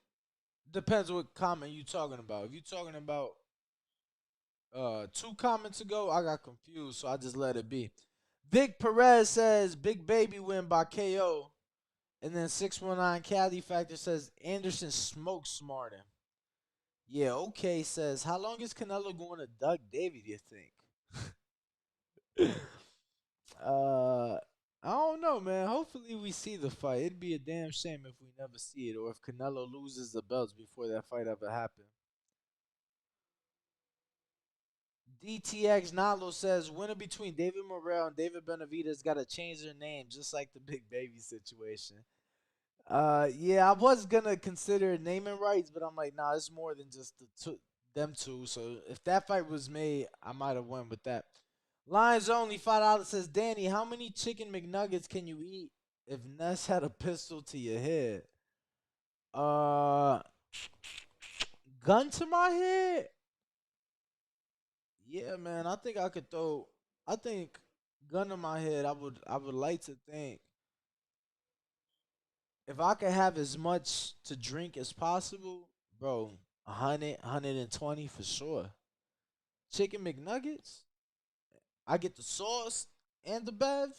depends what comment you talking about. If you talking about 2 comments ago, I got confused, so I just let it be. Vic Perez says Big Baby win by KO. And then 619 Cali Factor says Anderson smoke smarting. Yeah, okay says, how long is Canelo going to Doug David, you think? I don't know, man. Hopefully we see the fight. It'd be a damn shame if we never see it, or if Canelo loses the belts before that fight ever happened. DTX Nalo says winner between David Morrell and David Benavidez got to change their name, just like the Big Baby situation. Yeah, I was gonna consider naming rights, but I'm like, nah, it's more than just them two. So if that fight was made, I might have won with that. Lions only $5 says Danny, how many chicken McNuggets can you eat if Ness had a pistol to your head? Gun to my head? Yeah, man. I think I could throw. I think gun to my head. I would like to think if I could have as much to drink as possible, bro. 100, 120 for sure. Chicken McNuggets. I get the sauce and the bev.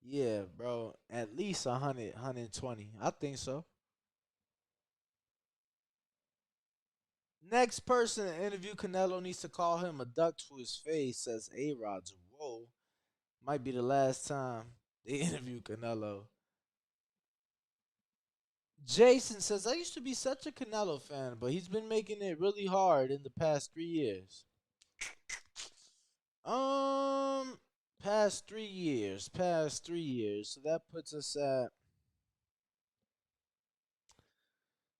Yeah, bro. At least 100, 120. I think so. Next person to interview Canelo needs to call him a duck to his face, says A-Rod's. Whoa. Might be the last time they interview Canelo. Jason says, I used to be such a Canelo fan, but he's been making it really hard in the past 3 years. Past 3 years. Past 3 years. So that puts us at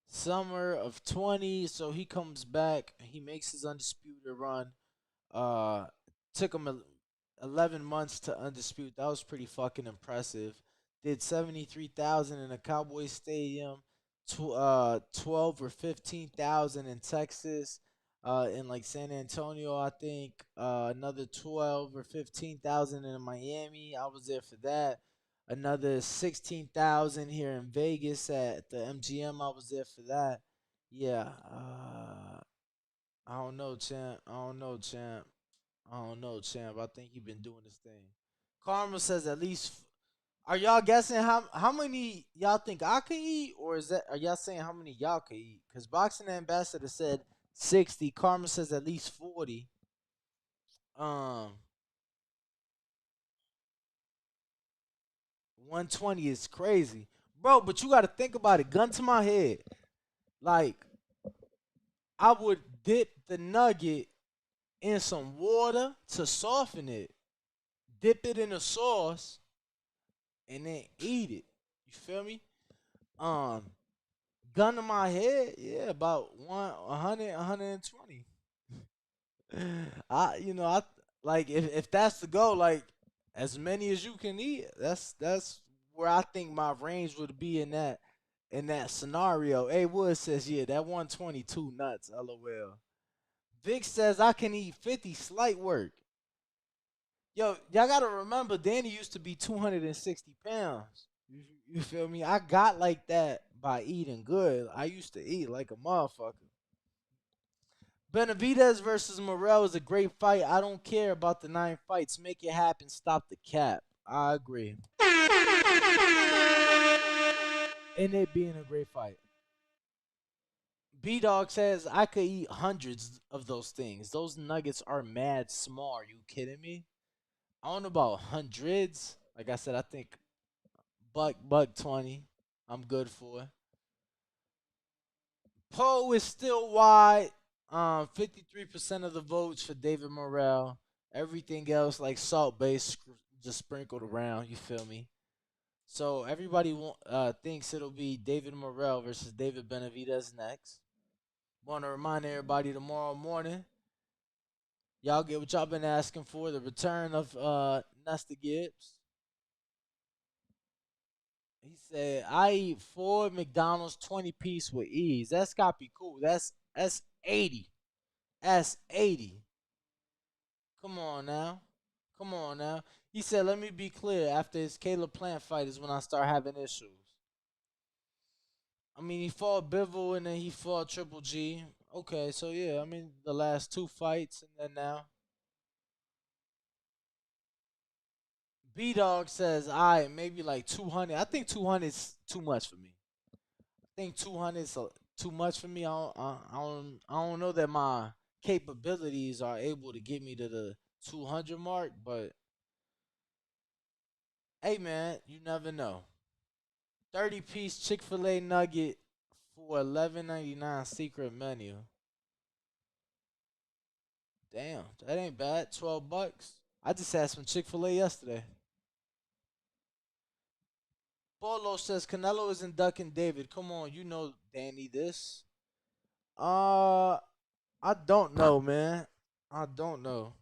summer of 20. So he comes back. He makes his undisputed run. Uh, took him 11 months to undispute. That was pretty fucking impressive. Did 73,000 in a Cowboys stadium. 12 or 15,000 in Texas. In like San Antonio, I think another 12 or 15,000 in Miami. I was there for that. Another 16,000 here in Vegas at the MGM. I was there for that. Yeah. I don't know, champ. I don't know, champ. I don't know, champ. I think he been doing this thing. Karma says at least. Are y'all guessing how many y'all think I could eat, or are y'all saying how many y'all could eat? Because Boxing Ambassador said 60. Karma says at least 40. 120 is crazy, bro. But you got to think about it. Gun to my head, like I would dip the nugget in some water to soften it, dip it in a sauce, and then eat it. You feel me? Gun to my head, yeah, about 100, 120. I like if that's the goal, like as many as you can eat. That's where I think my range would be in that scenario. A Wood says, yeah, that 122 nuts. LOL. Vic says I can eat 50 slight work. Yo, y'all gotta remember, Danny used to be 260 pounds. You feel me? I got like that by eating good. I used to eat like a motherfucker. Benavidez versus Morrell is a great fight. I don't care about the 9 fights. Make it happen. Stop the cap. I agree. And it being a great fight. B-Dog says I could eat hundreds of those things. Those nuggets are mad small. Are you kidding me? I don't know about hundreds. Like I said, I think buck 20. I'm good for. Poll is still wide. 53% of the votes for David Morrell. Everything else like salt base just sprinkled around. You feel me? So everybody thinks it'll be David Morrell versus David Benavidez next. Want to remind everybody tomorrow morning, y'all get what y'all been asking for, the return of Nesta Gibbs. He said, I eat 4 McDonald's 20-piece with ease. That's got to be cool. That's 80. That's 80. Come on now. Come on now. He said, let me be clear. After his Caleb Plant fight is when I start having issues. I mean, he fought Bivol and then he fought Triple G. Okay, so yeah, I mean, the last 2 fights and then now. B-Dog says, maybe like 200. I think 200 is too much for me. I think 200 is too much for me. I don't know that my capabilities are able to get me to the 200 mark, but hey, man, you never know. 30-piece Chick-fil-A nugget for $11.99 secret menu. Damn, that ain't bad. $12. I just had some Chick-fil-A yesterday. Bolo says Canelo isn't ducking David. Come on, you know Danny this. I don't know, man. I don't know.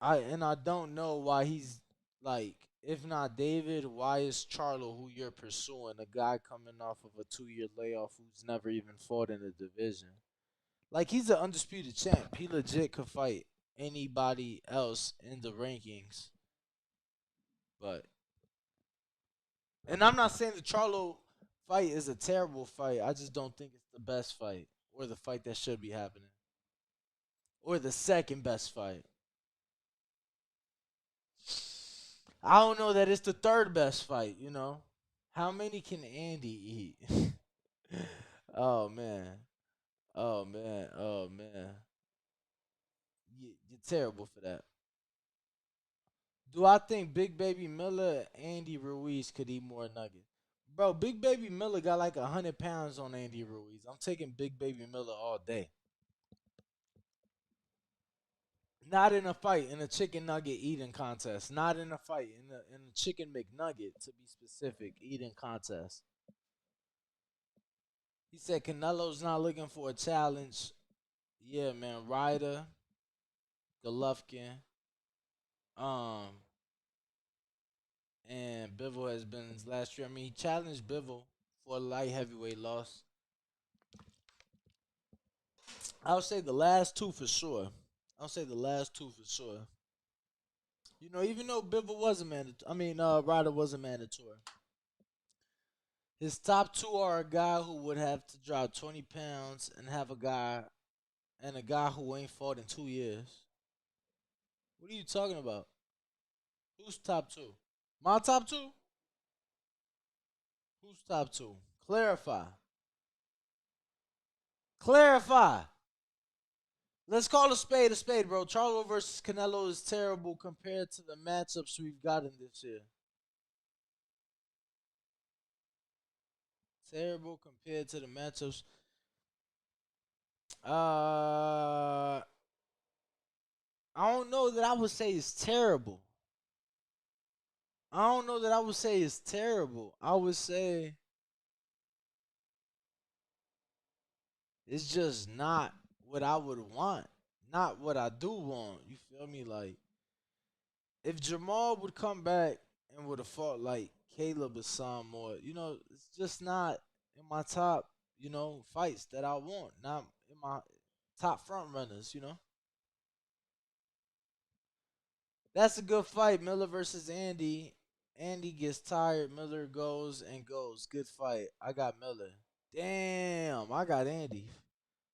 I don't know why he's like, if not David, why is Charlo, who you're pursuing, a guy coming off of a 2-year layoff who's never even fought in the division? Like, he's an undisputed champ. He legit could fight anybody else in the rankings. But, and I'm not saying the Charlo fight is a terrible fight. I just don't think it's the best fight or the fight that should be happening or the second best fight. I don't know that it's the third best fight, you know. How many can Andy eat? Oh, man. Oh, man. Oh, man. You're terrible for that. Do I think Big Baby Miller and Andy Ruiz could eat more nuggets? Bro, Big Baby Miller got like 100 pounds on Andy Ruiz. I'm taking Big Baby Miller all day. Not in a fight, in a chicken nugget eating contest. Not in a fight, in a chicken McNugget, to be specific, eating contest. He said Canelo's not looking for a challenge. Yeah, man. Ryder, Golovkin, um, and Bivol has been his last year. I mean, he challenged Bivol for a light heavyweight loss. I would say the last two for sure. I'll say the last two for sure. You know, even though Bivol was a mandatory, Ryder was a mandatory. His top two are a guy who would have to drop 20 pounds and have a guy who ain't fought in 2 years. What are you talking about? Who's top two? My top two? Who's top two? Clarify. Clarify. Let's call a spade, bro. Charlo versus Canelo is terrible compared to the matchups we've gotten this year. Terrible compared to the matchups. I don't know that I would say it's terrible. I don't know that I would say it's terrible. I would say it's just not what I would want. Not what I do want. You feel me? Like, if Jamal would come back and would have fought like Caleb or some more, it's just not in my top, fights that I want. Not in my top front runners. That's a good fight. Miller versus Andy. Andy gets tired. Miller goes and goes. Good fight. I got Miller. Damn, I got Andy.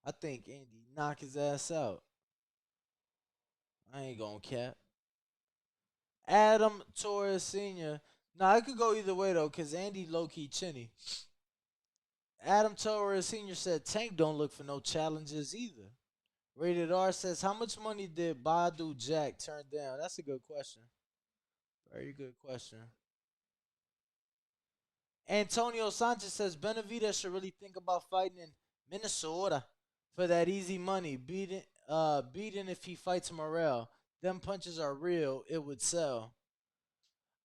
I think Andy knock his ass out. I ain't gonna cap. Adam Torres Sr. Nah, it could go either way though, cause Andy low key chinny. Adam Torres Sr. said Tank don't look for no challenges either. Rated R says, how much money did Badu Jack turn down? That's a good question. Very good question. Antonio Sanchez says Benavidez should really think about fighting in Minnesota for that easy money. Beating if he fights Morrell. Them punches are real. It would sell.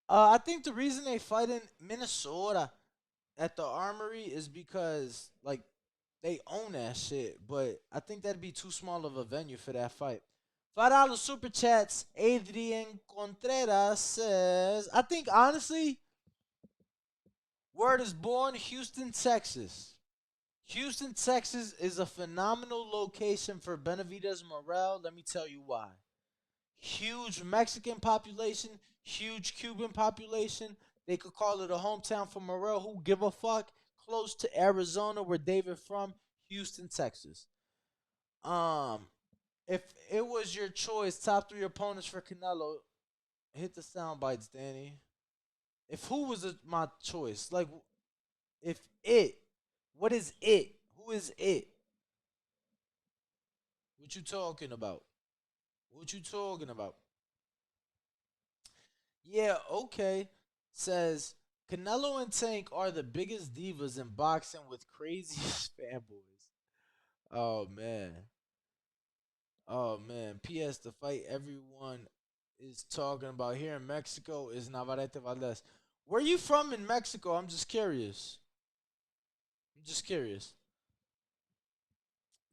I think the reason they fight in Minnesota at the Armory is because like they own that shit. But I think that'd be too small of a venue for that fight. $5 super chats. Adrian Contreras says, I think honestly, word is born, Houston, Texas. Houston, Texas is a phenomenal location for Benavidez Morrell. Let me tell you why. Huge Mexican population, huge Cuban population. They could call it a hometown for Morrell. Who give a fuck? Close to Arizona, where David from. Houston, Texas. If it was your choice, top three opponents for Canelo, hit the sound bites, Danny. If who was my choice? Like, what is it? Who is it? What you talking about? What you talking about? Yeah, okay. Says, Canelo and Tank are the biggest divas in boxing with craziest fanboys. Oh, man. Oh, man. P.S. The fight everyone is talking about here in Mexico is Navarrete Valdez. Where you from in Mexico? I'm just curious.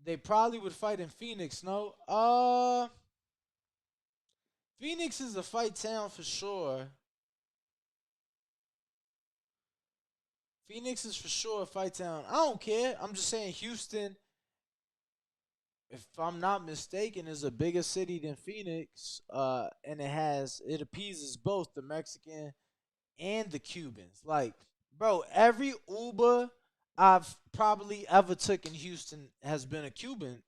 They probably would fight in Phoenix, no? Phoenix is a fight town for sure. Phoenix is for sure a fight town. I don't care. I'm just saying Houston, if I'm not mistaken, is a bigger city than Phoenix. And it appeases both the Mexican and the Cubans. Like, bro, every Uber I've probably ever took in Houston has been a Cuban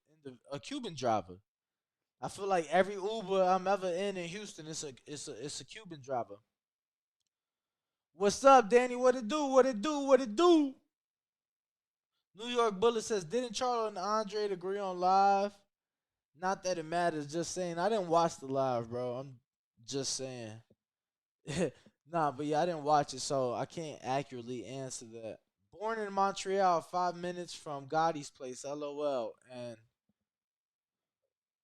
driver. I feel like every Uber I'm ever in Houston is a Cuban driver. What's up, Danny? What it do? What it do? What it do? New York Bullet says, didn't Charlo and Andre agree on live? Not that it matters, just saying. I didn't watch the live, bro. I'm just saying. Nah, but yeah, I didn't watch it, so I can't accurately answer that. Born in Montreal, 5 minutes from Gotti's place, LOL. And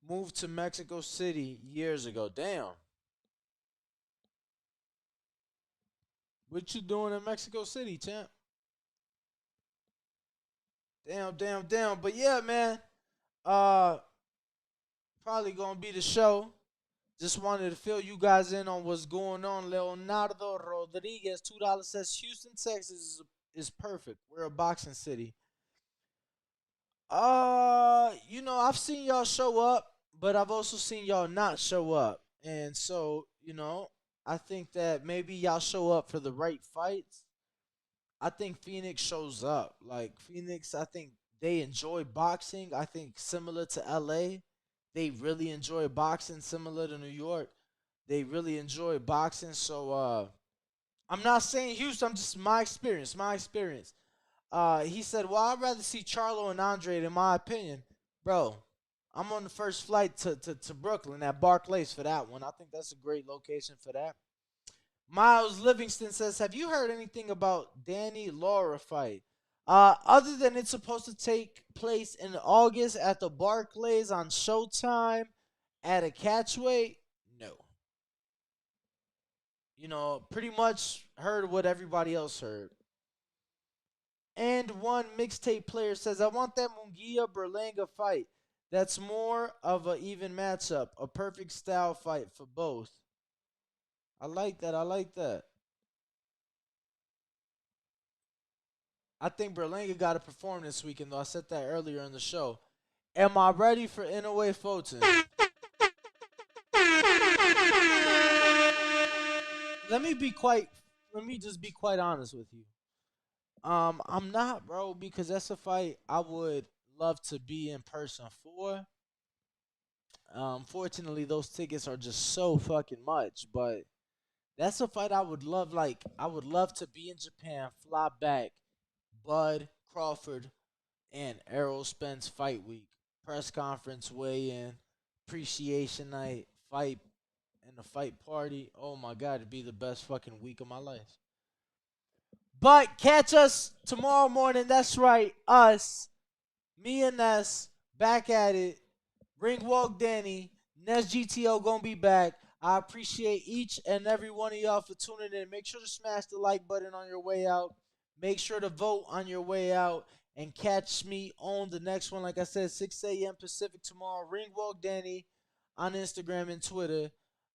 moved to Mexico City years ago. Damn. What you doing in Mexico City, champ? Damn. But yeah, man. Probably gonna be the show. Just wanted to fill you guys in on what's going on. Leonardo Rodriguez, $2 says Houston, Texas is perfect. We're a boxing city. I've seen y'all show up, but I've also seen y'all not show up. And so, I think that maybe y'all show up for the right fights. I think Phoenix shows up. Like Phoenix, I think they enjoy boxing. I think similar to LA, they really enjoy boxing, similar to New York. They really enjoy boxing. So I'm not saying Houston, I'm just my experience. He said, well, I'd rather see Charlo and Andre, in my opinion. Bro, I'm on the first flight to Brooklyn at Barclays for that one. I think that's a great location for that. Miles Livingston says, have you heard anything about Danny Laura fight? Other than it's supposed to take place in August at the Barclays on Showtime at a catchweight, no. Pretty much heard what everybody else heard. And one mixtape player says, I want that Munguia Berlanga fight. That's more of an even matchup. A perfect style fight for both. I like that. I think Berlanga got to perform this weekend, though. I said that earlier in the show. Am I ready for Inoue Fulton? Let me just be quite honest with you. I'm not, bro, because that's a fight I would love to be in person for. Fortunately, those tickets are just so fucking much, but that's a fight I would love. Like, I would love to be in Japan, fly back, Bud Crawford, and Errol Spence fight week, press conference, weigh-in, appreciation night, fight, and the fight party. Oh my God, it'd be the best fucking week of my life. But catch us tomorrow morning. That's right, us, me and Ness, back at it. Ringwalk Danny, Ness GTO gonna be back. I appreciate each and every one of y'all for tuning in. Make sure to smash the like button on your way out. Make sure to vote on your way out. And catch me on the next one. Like I said, 6 a.m. Pacific tomorrow. Ringwalk Danny on Instagram and Twitter.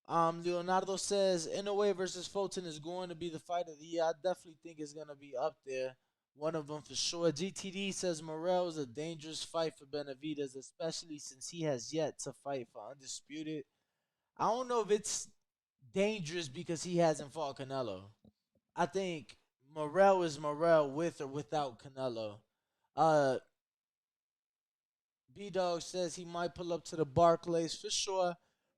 Leonardo says Inoue versus Fulton is going to be the fight of the year. I definitely think it's going to be up there. One of them for sure. GTD says Morrell is a dangerous fight for Benavidez, especially since he has yet to fight for Undisputed. I don't know if it's dangerous because he hasn't fought Canelo. I think Morrell is Morrell with or without Canelo. B-Dog says he might pull up to the Barclays for sure.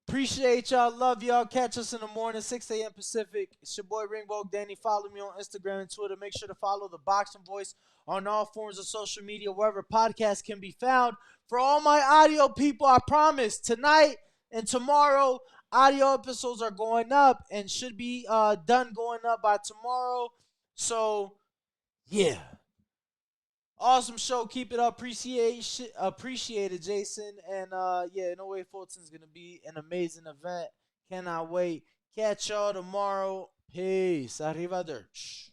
Appreciate y'all. Love y'all. Catch us in the morning, 6 a.m. Pacific. It's your boy Ringwalk Danny. Follow me on Instagram and Twitter. Make sure to follow the Boxing Voice on all forms of social media, wherever podcasts can be found. For all my audio people, I promise, tonight and tomorrow, audio episodes are going up and should be done going up by tomorrow. So, yeah. Awesome show. Keep it up. Appreciate it, Jason. And Inoue Fulton's going to be an amazing event. Cannot wait. Catch y'all tomorrow. Peace. Arrivederci.